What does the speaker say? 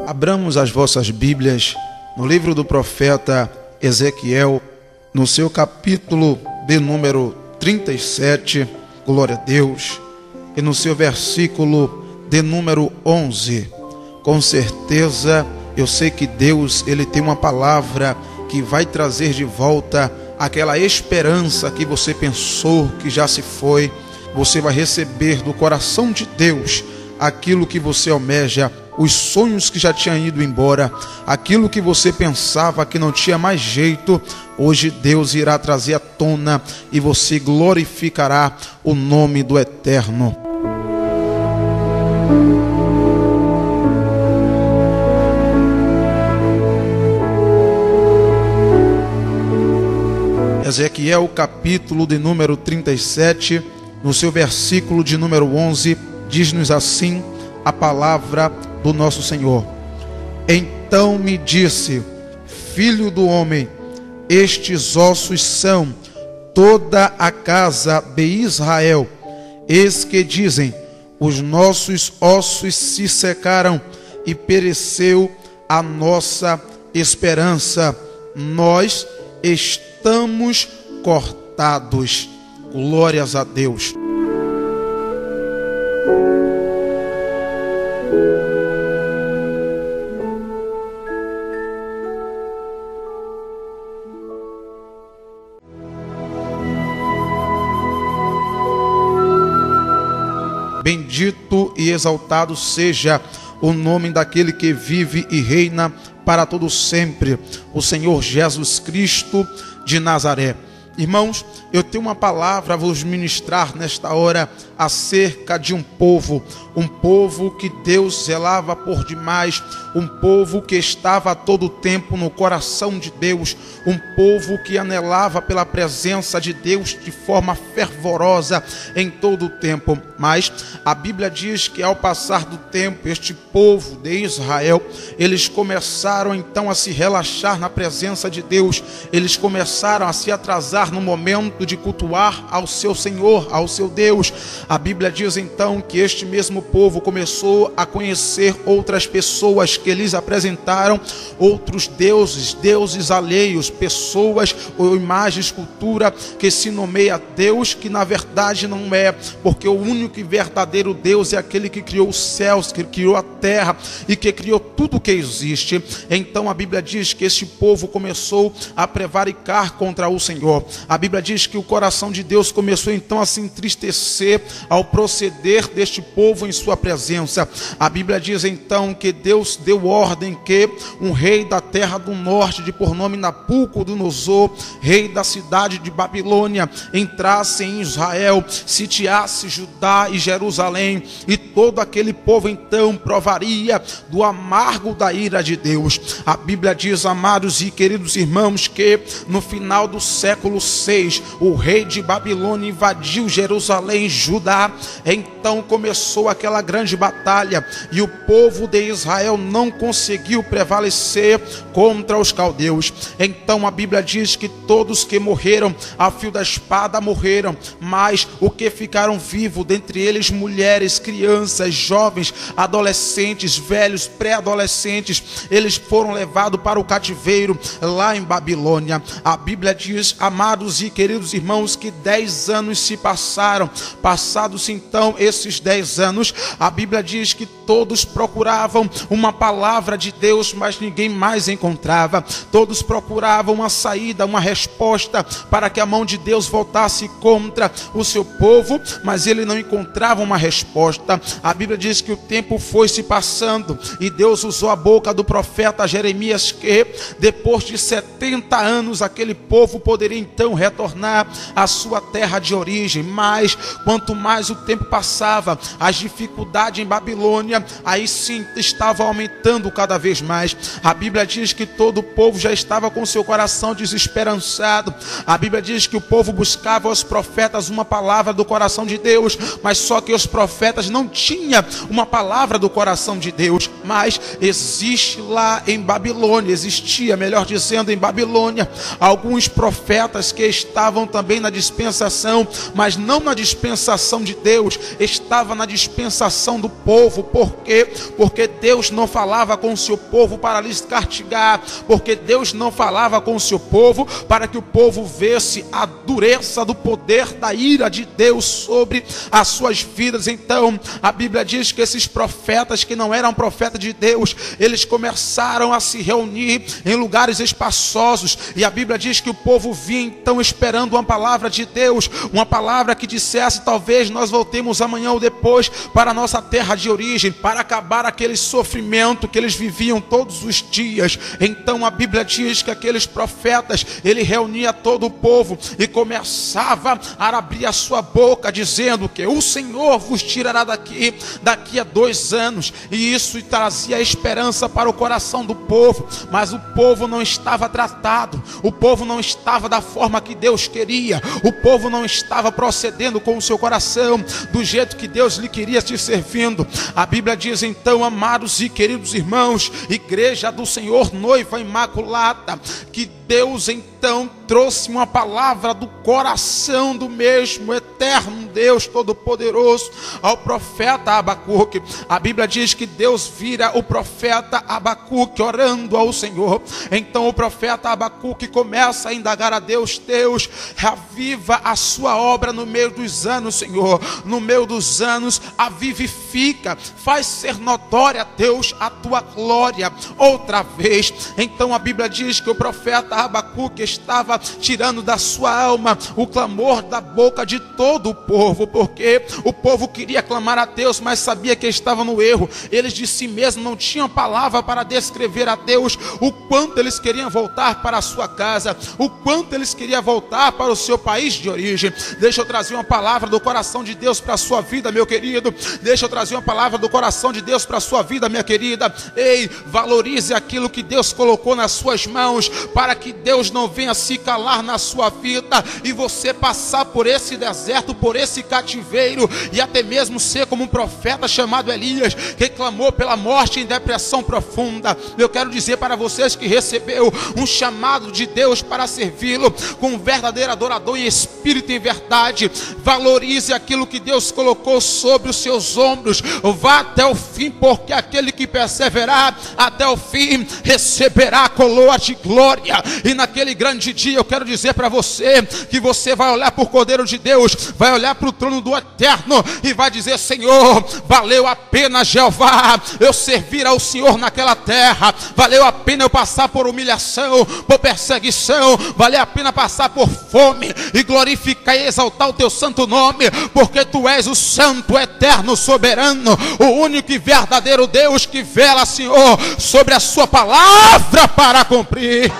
Abramos as vossas Bíblias no livro do profeta Ezequiel, no seu capítulo de número 37, glória a Deus, e no seu versículo de número 11. Com certeza, eu sei que Deus, Ele tem uma palavra que vai trazer de volta aquela esperança que você pensou que já se foi. Você vai receber do coração de Deus aquilo que você almeja, os sonhos que já tinham ido embora, aquilo que você pensava que não tinha mais jeito, hoje Deus irá trazer à tona e você glorificará o nome do Eterno. Ezequiel, capítulo de número 37, no seu versículo de número 11, diz-nos assim a palavra do nosso Senhor. Então me disse: filho do homem, estes ossos são toda a casa de Israel. Eis que dizem: os nossos ossos se secaram e pereceu a nossa esperança. Nós estamos cortados. Glórias a Deus. Bendito e exaltado seja o nome daquele que vive e reina para todo sempre, o Senhor Jesus Cristo de Nazaré. Irmãos, eu tenho uma palavra a vos ministrar nesta hora acerca de um povo que Deus zelava por demais, um povo que estava a todo tempo no coração de Deus, um povo que anelava pela presença de Deus de forma fervorosa em todo o tempo. Mas a Bíblia diz que ao passar do tempo, este povo de Israel, eles começaram então a se relaxar na presença de Deus, eles começaram a se atrasar no momento de cultuar ao seu Senhor, ao seu Deus. A Bíblia diz então que este mesmo povo começou a conhecer outras pessoas que lhes apresentaram outros deuses, deuses alheios, pessoas ou imagens, escultura que se nomeia Deus, que na verdade não é, porque o único e verdadeiro Deus é aquele que criou os céus, que criou a terra e que criou tudo que existe. Então a Bíblia diz que este povo começou a prevaricar contra o Senhor. A Bíblia diz que o coração de Deus começou então a se entristecer ao proceder deste povo em sua presença. A Bíblia diz então que Deus deu ordem que um rei da terra do norte, de por nome Nabucodonosor, rei da cidade de Babilônia, entrasse em Israel, sitiasse Judá e Jerusalém, e todo aquele povo então provaria do amargo da ira de Deus. A Bíblia diz, amados e queridos irmãos, que no final do século 6, o rei de Babilônia invadiu Jerusalém e Judá. Então começou aquela grande batalha e o povo de Israel não conseguiu prevalecer contra os caldeus. Então a Bíblia diz que todos que morreram a fio da espada morreram, mas o que ficaram vivos, dentre eles mulheres, crianças, jovens, adolescentes, velhos, pré-adolescentes, eles foram levados para o cativeiro lá em Babilônia. A Bíblia diz, amados e queridos irmãos, que 10 anos se passaram. Passados então esses 10 anos, a Bíblia diz que todos procuravam uma palavra de Deus, mas ninguém mais encontrava. Todos procuravam uma saída, uma resposta para que a mão de Deus voltasse contra o seu povo, mas ele não encontrava uma resposta. A Bíblia diz que o tempo foi se passando e Deus usou a boca do profeta Jeremias que depois de 70 anos aquele povo poderia então retornar à sua terra de origem. Mas quanto mais o tempo passava, as dificuldades em Babilônia aí sim estavam aumentando cada vez mais. A Bíblia diz que todo o povo já estava com seu coração desesperançado. A Bíblia diz que o povo buscava aos profetas uma palavra do coração de Deus, mas só que os profetas não tinham uma palavra do coração de Deus. Mas existe lá em Babilônia, existia, melhor dizendo, em Babilônia, alguns profetas que estavam também na dispensação, mas não na dispensação de Deus, estava na dispensação do povo. Por Por quê? Porque Deus não falava com o seu povo para lhes castigar, porque Deus não falava com o seu povo para que o povo visse a dureza do poder da ira de Deus sobre as suas vidas. Então a Bíblia diz que esses profetas que não eram profetas de Deus, eles começaram a se reunir em lugares espaçosos, e a Bíblia diz que o povo vinha então esperando uma palavra de Deus, uma palavra que dissesse: talvez nós voltemos amanhã ou depois para a nossa terra de origem, para acabar aquele sofrimento que eles viviam todos os dias. Então a Bíblia diz que aqueles profetas, ele reunia todo o povo e começava a abrir a sua boca dizendo que o Senhor vos tirará daqui a 2 anos, e isso trazia esperança para o coração do povo. Mas o povo não estava tratado, o povo não estava da forma que Deus queria, o povo não estava procedendo com o seu coração do jeito que Deus lhe queria te servindo. A Bíblia diz então, amados e queridos irmãos, igreja do Senhor, noiva imaculada, que Deus então trouxe uma palavra do coração do mesmo eterno Deus Todo-Poderoso ao profeta Abacuque. A Bíblia diz que Deus vira o profeta Abacuque orando ao Senhor. Então o profeta Abacuque começa a indagar a Deus: Deus, reaviva a sua obra no meio dos anos, Senhor. No meio dos anos, a vivifica, faz ser notória, Deus, a tua glória outra vez. Então a Bíblia diz que o profeta Abacuque estava tirando da sua alma o clamor da boca de todo o povo, porque o povo queria clamar a Deus, mas sabia que estava no erro. Eles de si mesmos não tinham palavra para descrever a Deus o quanto eles queriam voltar para a sua casa, o quanto eles queriam voltar para o seu país de origem. Deixa eu trazer uma palavra do coração de Deus para a sua vida, meu querido. Deixa eu trazer uma palavra do coração de Deus para a sua vida, minha querida. Ei, valorize aquilo que Deus colocou nas suas mãos, para que Deus não venha se calar na sua vida e você passar por esse deserto, por esse cativeiro, e até mesmo ser como um profeta chamado Elias, que clamou pela morte em depressão profunda. Eu quero dizer para vocês que recebeu um chamado de Deus para servi-lo com um verdadeiro adorador em espírito e em verdade. Valorize aquilo que Deus colocou sobre os seus ombros, vá até o fim, porque aquele que perseverar até o fim receberá a coroa de glória. E naquele grande dia eu quero dizer para você que você vai olhar para o Cordeiro de Deus, vai olhar para o trono do Eterno e vai dizer: Senhor, valeu a pena, Jeová, eu servir ao Senhor naquela terra. Valeu a pena eu passar por humilhação, por perseguição, valeu a pena passar por fome, e glorificar e exaltar o teu santo nome, porque tu és o santo, eterno, soberano, o único e verdadeiro Deus que vela, Senhor, sobre a sua palavra para cumprir.